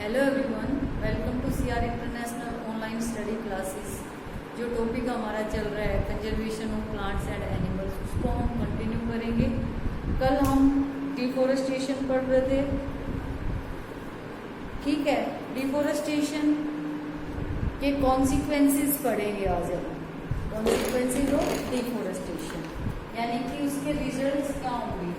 Hello everyone, welcome to CR international online study classes. जो topic हमारा चल रहा है conservation of plants and animals, उसको हम कंटिन्यू करेंगे। कल हम डिफोरेस्टेशन पढ़ रहे थे, ठीक है। डिफोरेस्टेशन के कॉन्सिक्वेंसेस पढ़ेंगे आज हम। कॉन्सिक्वेंसेस ऑफ डिफोरेस्टेशन यानी कि उसके रिजल्ट्स क्या होंगे।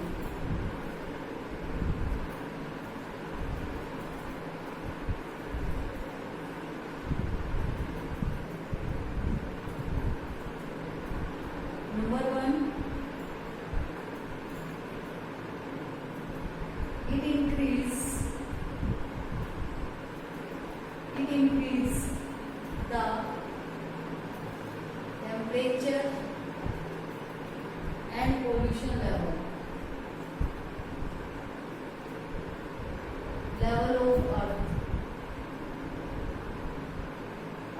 Number 1, it increase the temperature and pollution level of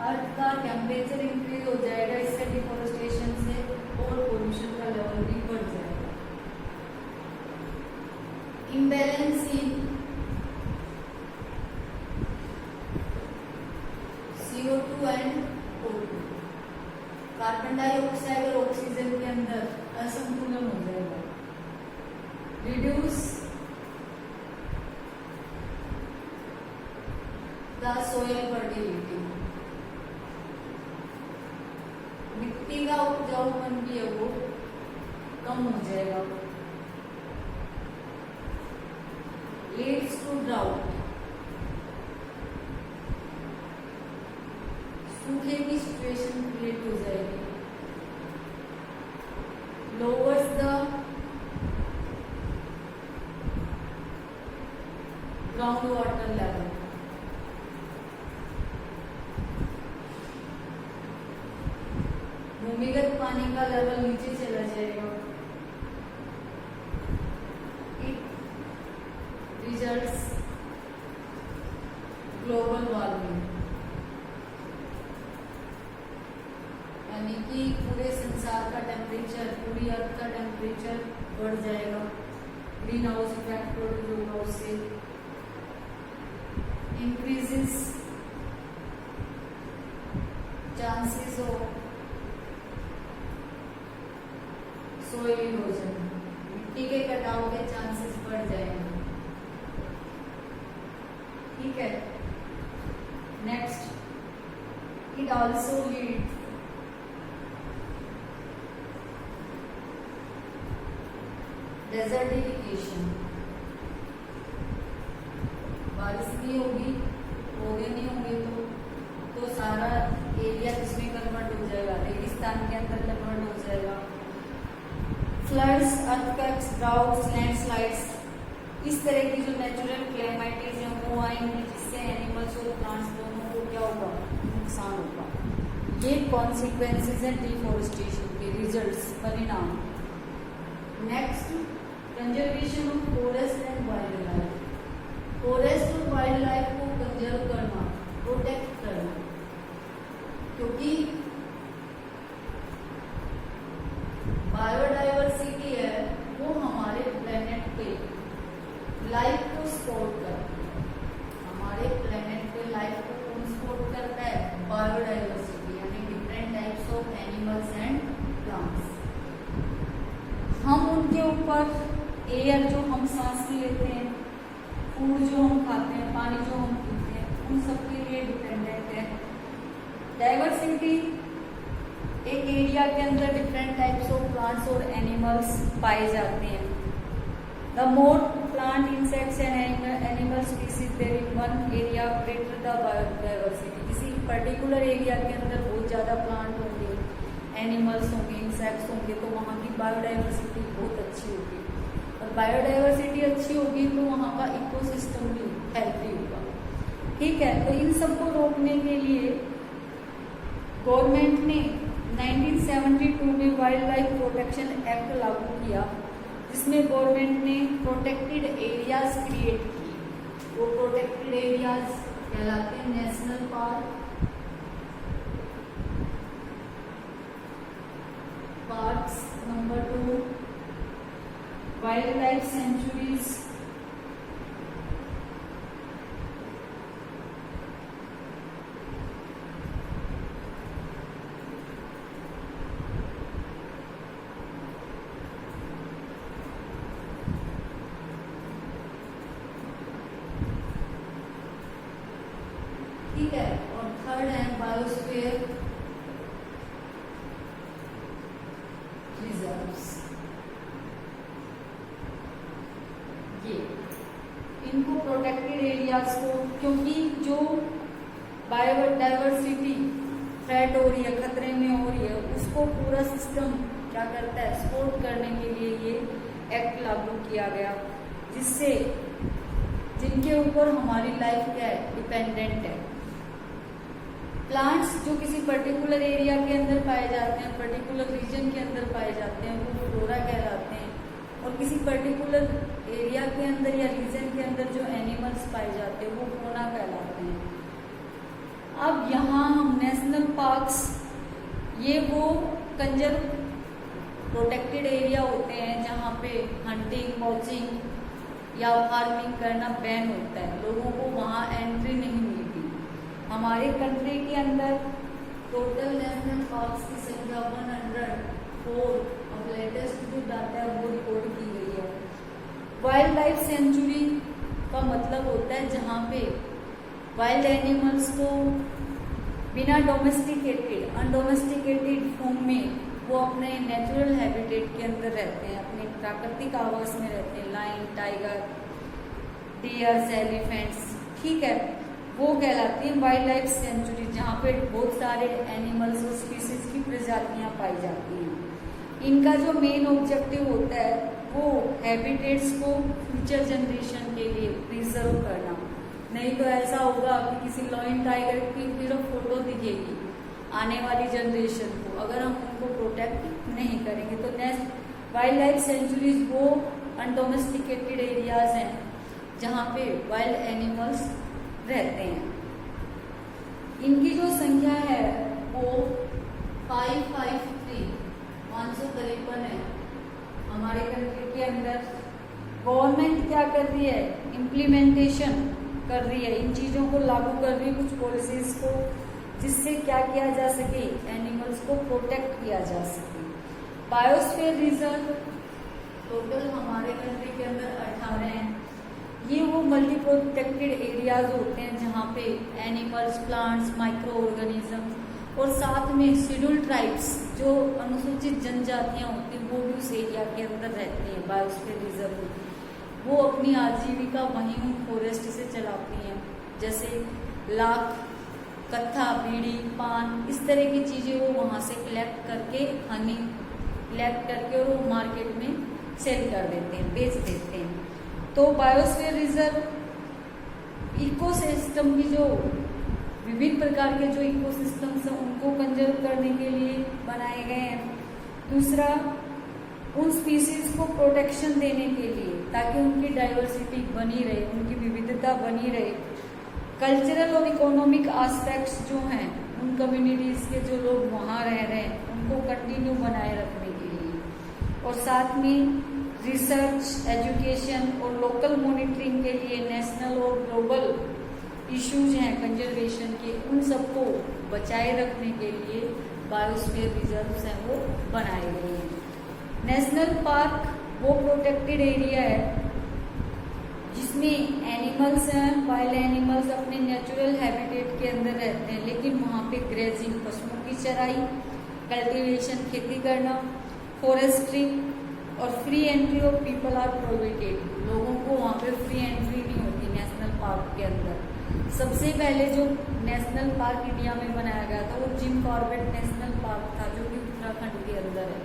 अर्थ का टेम्परेचर इंक्रीज हो जाएगा इससे, डिफोरेस्टेशन से, और पोल्यूशन का लेवल भी बढ़ जाएगा। Imbalance in CO2 and O2, carbon dioxide और ऑक्सीजन के अंदर असंतुलन हो जाएगा। रिड्यूस द सोयल फर्टिलिटी, मिट्टी का उपजाऊपन भी है वो कम हो जाएगा। लीड्स टू ड्राउट, सूखे की सिचुएशन क्रिएट हो जाएगी। Louvers the ground water level, भूमिगत पानी का लेवल नीचे चला जाएगा। इट रिजल्ट्स ग्लोबल वार्मिंग, यानी कि पूरे संसार का टेम्परेचर, पूरी अर्थ का टेम्परेचर बढ़ जाएगा। ग्रीन हाउस इफेक्ट प्रोड्यूस होगा उससे। Increases chances of soil erosion, मिट्टी के कटाव के चांसेस बढ़ जाएंगे, ठीक है। Next, it also lead desertification, बारिश नहीं होगी, पौधे नहीं होंगे तो सारा एरिया किसमें कन्वर्ट हो जाएगा, रेगिस्तान के अंदर कन्वर्ट हो जाएगा। फ्लड्स, अर्थक्वेक्स, ड्राउट्स, लैंडस्लाइड्स, इस तरह की जो नेचुरल क्लाइमेटीज हैं वो आएंगे, जिससे एनिमल्स और प्लांट्स दोनों को क्या होगा, नुकसान होगा। ये कॉन्सिक्वेंसेस हैं डिफोरेस्टेशन के, रिजल्ट्स, परिणाम। Next, conservation of forest and wild life, forest और वाइल्ड लाइफ को कंजर्व करना, प्रोटेक्ट करना, क्योंकि बायोडाइवर्सिटी है वो हमारे प्लेनेट पे लाइफ को सपोर्ट करती है। हमारे प्लेनेट पे लाइफ को कौन सपोर्ट करता है? बायोडाइवर्सिटी, यानी different types of animals and plants. हम उनके ऊपर एयर जो हम सांस लेते हैं, फूड जो हम खाते हैं, पानी जो हम पीते हैं, उन सब के लिए डिपेंडेंट है। डाइवर्सिटी, एक एरिया के अंदर डिफरेंट टाइप्स ऑफ प्लांट्स और एनिमल्स पाए जाते हैं। The more plant, insects and animal species there in one area, greater the biodiversity. किसी पर्टिकुलर एरिया के अंदर बहुत ज़्यादा प्लांट होंगे, एनिमल्स होंगे, इंसेक्ट्स होंगे, तो वहाँ की बायोडाइवर्सिटी बहुत अच्छी होगी। और बायोडाइवर्सिटी अच्छी होगी तो वहाँ का इकोसिस्टम भी हेल्थी होगा, ठीक है। तो इन सबको रोकने के लिए गवर्नमेंट ने 1972 में वाइल्ड लाइफ प्रोटेक्शन एक्ट लागू किया, जिसमें गवर्नमेंट ने प्रोटेक्टेड एरियाज क्रिएट किए। वो प्रोटेक्टेड एरियाज कहलाते हैं national parks. Number 2, wild life sanctuaries, areas को, क्योंकि जो बायोडाइवर्सिटी थ्रेट हो रही है, खतरे में हो रही है, उसको पूरा सिस्टम क्या करता है, सपोर्ट करने के लिए ये एक्ट लागू किया गया, जिससे जिनके ऊपर हमारी लाइफ क्या है, डिपेंडेंट है। प्लांट्स जो किसी पर्टिकुलर एरिया के अंदर पाए जाते हैं, पर्टिकुलर रीजन के अंदर पाए जाते हैं, वो फ्लोरा कहलाते हैं, और किसी पर्टिकुलर एरिया के अंदर या रीजन के अंदर जो एनिमल्स पाए जाते हैं वो फौना कहलाते हैं। अब यहाँ हम नेशनल पार्क्स, ये वो कंजर्व प्रोटेक्टेड एरिया होते हैं जहाँ पे हंटिंग, वॉचिंग या फार्मिंग करना बैन होता है, लोगों को वहाँ एंट्री नहीं मिलती। हमारे कंट्री के अंदर टोटल नेशनल पार्क्स की संख्या 104, अब लेटेस्ट जो डाटा है वो रिपोर्ट की गई है। वाइल्ड लाइफ सेंचुरी का मतलब होता है जहाँ पे वाइल्ड एनिमल्स को बिना डोमेस्टिकेटेड, अनडोमेस्टिकेटेड फॉर्म में वो अपने नेचुरल हैबिटेट के अंदर रहते हैं, अपने प्राकृतिक आवास में रहते हैं। लायन, टाइगर, डियर्स, एलिफेंट्स, ठीक है, वो कहलाती है वाइल्ड लाइफ सेंचुरी, जहाँ पे बहुत सारे एनिमल्स और स्पीसीज की प्रजातियां पाई जाती हैं। इनका जो मेन ऑब्जेक्टिव होता है वो हैबिटेट्स को फ्यूचर जनरेशन के लिए प्रिजर्व करना। नहीं तो ऐसा होगा कि किसी लायन, टाइगर की सिर्फ फोटो दिखेगी आने वाली जनरेशन को, अगर हम उनको प्रोटेक्ट नहीं करेंगे। तो नेक्स्ट वाइल्ड लाइफ सेंचुरीज वो अनडोमेस्टिकेटेड एरियाज हैं जहाँ पे वाइल्ड एनिमल्स रहते हैं। इनकी जो संख्या है वो 553 है हमारे कंट्री के अंदर। गवर्नमेंट क्या कर रही है, इम्प्लीमेंटेशन कर रही है, इन चीज़ों को लागू कर रही है, कुछ पॉलिसीज को, जिससे क्या किया जा सके, एनिमल्स को प्रोटेक्ट किया जा सके। बायोस्फीयर रिजर्व टोटल हमारे कंट्री के अंदर 18 हैं। ये वो मल्टी प्रोटेक्टेड एरियाज होते हैं जहाँ पे एनिमल्स, प्लांट्स, माइक्रो ऑर्गेनिज्म और साथ में शेड्यूल ट्राइब्स, जो अनुसूचित जनजातियाँ होती हैं, वो भी उस एरिया के अंदर रहती हैं। बायोस्फीयर रिजर्व में वो अपनी आजीविका वहीं उन फॉरेस्ट से चलाती हैं, जैसे लाख, कत्था, बीड़ी, पान, इस तरह की चीज़ें वो वहाँ से कलेक्ट करके, हनी कलेक्ट करके और वो मार्केट में सेल कर देते हैं, बेच देते हैं। तो बायोस्फीयर रिजर्व इकोसिस्टम की जो विभिन्न प्रकार के जो इकोसिस्टम्स हैं उनको कंजर्व करने के लिए बनाए गए हैं। दूसरा, उन स्पीसीज को प्रोटेक्शन देने के लिए, ताकि उनकी डाइवर्सिटी बनी रहे, उनकी विविधता बनी रहे। कल्चरल और इकोनॉमिक एस्पेक्ट्स जो हैं उन कम्युनिटीज़ के जो लोग वहाँ रह रहे हैं उनको कंटिन्यू बनाए रखने के लिए, और साथ में रिसर्च, एजुकेशन और लोकल मॉनिटरिंग के लिए नेशनल और ग्लोबल इश्यूज हैं कंजर्वेशन के, उन सबको बचाए रखने के लिए बायोस्फीयर रिजर्व्स हैं वो बनाए गए हैं। नेशनल पार्क वो प्रोटेक्टेड एरिया है जिसमें एनिमल्स हैं, वाइल्ड एनिमल्स अपने नेचुरल हैबिटेट के अंदर रहते हैं, लेकिन वहाँ पे ग्रेजिंग, पशुओं की चराई, कल्टीवेशन, खेती करना, फॉरेस्ट्री और free entry of people are prohibited. लोगों को वहाँ पे फ्री एंट्री नहीं होती नेशनल पार्क के अंदर। सबसे पहले जो नेशनल पार्क इंडिया में बनाया गया था वो जिम कॉर्बेट नेशनल पार्क था, जो कि उत्तराखंड के अंदर है।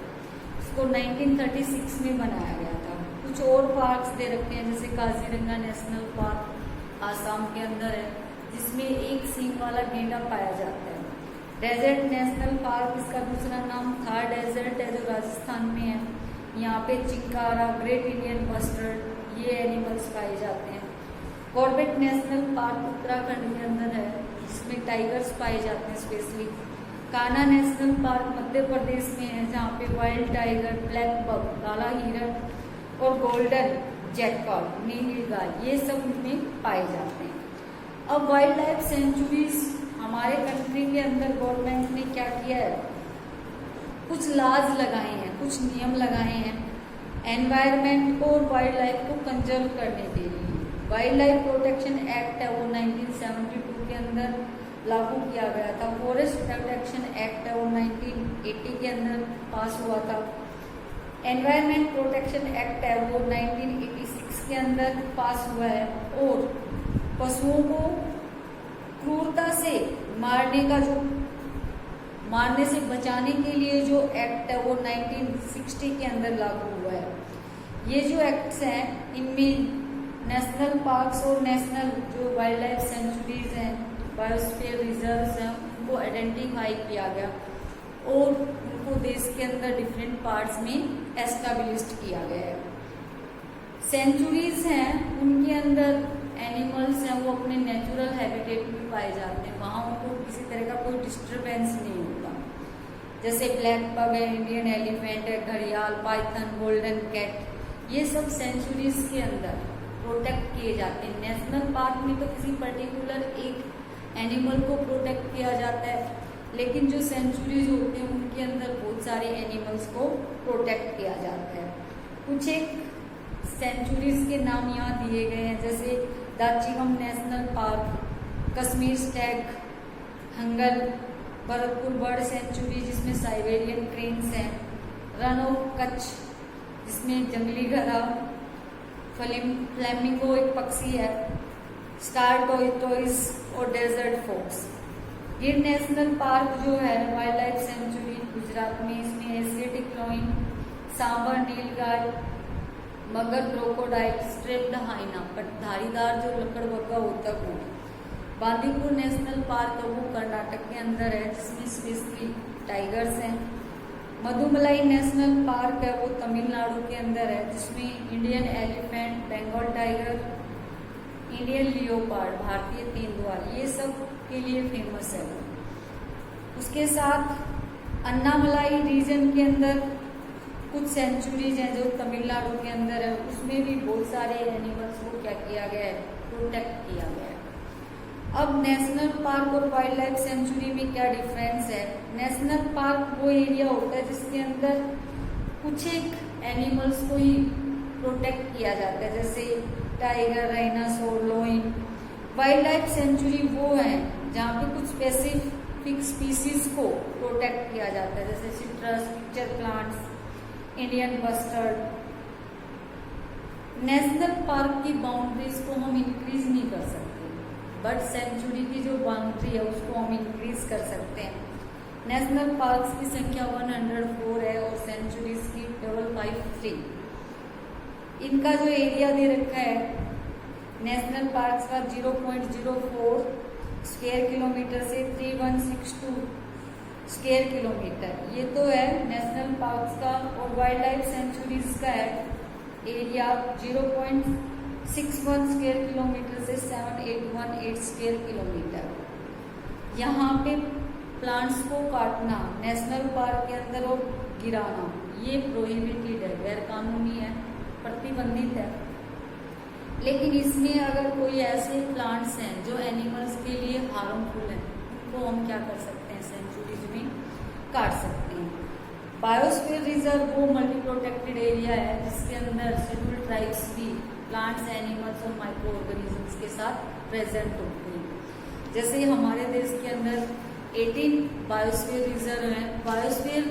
इसको 1936 में बनाया गया था। कुछ और पार्क्स दे रखे हैं, जैसे काजीरंगा नेशनल पार्क आसाम के अंदर है, जिसमें एक सींग वाला गेंडा पाया जाता है। डेजर्ट नेशनल पार्क, इसका दूसरा नाम थार डेजर्ट है, जो राजस्थान में है। यहाँ पे चिंकारा, ग्रेट इंडियन बस्टर्ड, ये एनिमल्स पाए जाते हैं। कॉर्बेट नेशनल पार्क उत्तराखंड के अंदर है, जिसमें टाइगर्स पाए जाते हैं specially. Kanha national park Madhya Pradesh में है, जहाँ पे वाइल्ड टाइगर, ब्लैक बक, काला हिरण और गोल्डन जैकॉल, नीलगाय, ये सब में पाए जाते हैं। अब वाइल्ड लाइफ सेंचुरीज हमारे कंट्री के अंदर गवर्नमेंट ने क्या किया है, कुछ लॉज लगाए हैं, कुछ नियम लगाए हैं एनवायरनमेंट को और वाइल्ड लाइफ को कंजर्व करने के लिए। वाइल्ड लाइफ प्रोटेक्शन एक्ट है वो 1972 के अंदर लागू किया गया था। फॉरेस्ट प्रोटेक्शन एक्ट है वो 1980 के अंदर पास हुआ था। एनवायरनमेंट प्रोटेक्शन एक्ट है वो 1986 के अंदर पास हुआ है। और पशुओं को क्रूरता से मारने से बचाने के लिए जो एक्ट है वो 1960 के अंदर लागू हुआ है। ये जो एक्ट्स हैं इनमें नेशनल पार्क्स और नेशनल जो वाइल्ड लाइफ सेंचुरीज हैं, बायोस्फीयर रिजर्व्स हैं, उनको आइडेंटिफाई किया गया और उनको देश के अंदर डिफरेंट पार्ट्स में एस्टेब्लिश्ड किया गया है। सेंचुरीज हैं उनके अंदर एनिमल्स हैं वो अपने नेचुरल हैबिटेट में पाए जाते हैं, वहाँ उनको किसी तरह का कोई डिस्टरबेंस नहीं होता। जैसे ब्लैक पग है, इंडियन एलिफेंट है, घड़ियाल, पाइथन, गोल्डन कैट, ये सब सेंचुरीज के अंदर प्रोटेक्ट किए जाते हैं। नेशनल पार्क में तो किसी पर्टिकुलर एक एनिमल को प्रोटेक्ट किया जाता है, लेकिन जो सेंचुरीज होते हैं उनके अंदर बहुत सारे एनिमल्स को प्रोटेक्ट किया जाता है। कुछ एक सेंचुरीज के नाम यहाँ दिए गए हैं, जैसे Dachigam national park, Kashmir stag, hangul, Bharatpur bird sanctuary जिसमें साइबेरियन क्रेन्स हैं, रन ऑफ कच्छ जिसमें जंगली गधा, फ्लेमिंगो एक पक्षी है, स्टार टॉर्टोइस और desert fox. Gir national park जो है वाइल्ड लाइफ सेंचुरी गुजरात में, इसमें एशियाटिक लॉइन, सांबर नीलगाय, मगर क्रोकोडाइल, स्ट्रेप्ड हाइना, धारीदार जो लकड़बग्गा होता है वो। बांदीपुर नेशनल पार्क है वो कर्नाटक के अंदर है जिसमें स्पेशली टाइगर्स हैं। मधुमलाई नेशनल पार्क है वो तमिलनाडु के अंदर है जिसमें Indian elephant, Bengal tiger, Indian leopard, भारतीय तेंदुआ, ये सब के लिए फेमस है। उसके साथ अन्नामलाई रीजन के अंदर कुछ सेंचुरीज हैं जो तमिलनाडु के अंदर है, उसमें भी बहुत सारे एनिमल्स को क्या किया गया है, प्रोटेक्ट किया गया है। अब नेशनल पार्क और वाइल्ड लाइफ सेंचुरी में क्या डिफरेंस है? नेशनल पार्क वो एरिया होता है जिसके अंदर कुछ एक एनिमल्स को ही प्रोटेक्ट किया जाता है, जैसे tiger, rhinoceros, lion. Wild life sanctuary वो है जहाँ पे कुछ स्पेसिफिक स्पीसीज को प्रोटेक्ट किया जाता है, जैसे citrus, picture plants, Indian bustard. National park की बाउंड्रीज को हम इंक्रीज नहीं कर सकते, बट सेंचुरी की जो बाउंड्री है उसको हम इंक्रीज कर सकते हैं। नेशनल पार्क्स की संख्या 104 है और सेंचुरीज की 553। इनका जो एरिया दे रखा है नेशनल पार्क्स का 0.04 स्क्वायर किलोमीटर से 3162 स्क्वायर किलोमीटर, ये तो है नेशनल पार्क्स का। और वाइल्ड लाइफ सेंचुरीज का है एरिया 0.61 स्क्वायर किलोमीटर से 7818 स्क्वायर किलोमीटर। यहाँ पे प्लांट्स को काटना नेशनल पार्क के अंदर और गिराना ये प्रोहिबिटेड है, गैर कानूनी है, प्रतिबंधित है। लेकिन इसमें अगर कोई ऐसे प्लांट्स हैं जो एनिमल्स के लिए हार्मफुल हैं, उनको हम क्या कर सकते हैं, सेंचुरीज में काट सकते हैं। बायोस्फीयर रिजर्व वो मल्टी प्रोटेक्टेड एरिया है जिसके अंदर शेड्यूल्ड ट्राइब्स भी प्लांट्स, एनिमल्स और माइक्रो ऑर्गेनिजम्स के साथ प्रेजेंट होते हैं। जैसे हमारे देश के अंदर 18 बायोस्फीयर रिजर्व हैं। बायोस्फीयर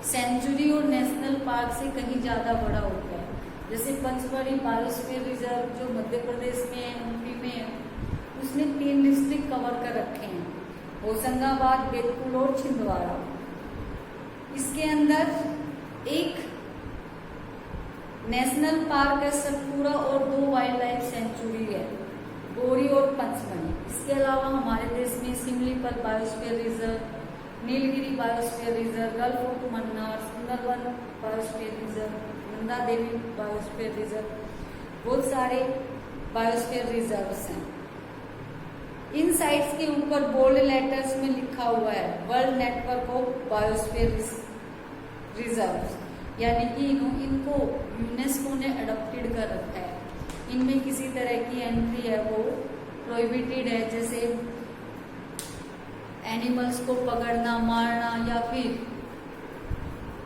सेंचुरी और नेशनल पार्क से कहीं ज़्यादा बड़ा होता है। जैसे पंचमढ़ी बायोस्फीयर रिजर्व जो मध्य प्रदेश में है, यूपी में है, उसने 3 डिस्ट्रिक्ट कवर कर रखे हैं, होशंगाबाद, बैतूल और छिंदवाड़ा। इसके अंदर एक नेशनल पार्क है सतपुरा और 2 वाइल्ड लाइफ सेंचुरी है, गौरी और पंचमढ़ी। इसके अलावा हमारे देश में Similipal biosphere reserve, Nilgiri biosphere reserve, gulf of Mannar, Sundarban biosphere reserve, Nanda Devi biosphere reserve, बहुत सारे बायोस्फीयर रिजर्व्स हैं। इन साइट्स के ऊपर बोल्ड लेटर्स में लिखा हुआ है world network of biosphere reserves, यानी कि इनको यूनेस्को ने अडॉप्टेड कर रखा है। इनमें किसी तरह की एंट्री है वो प्रोहिबिटेड है, जैसे एनिमल्स को पकड़ना, मारना या फिर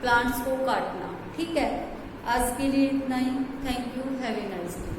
प्लांट्स को काटना। ठीक है, आज के लिए इतना ही। Thank you, have a nice day.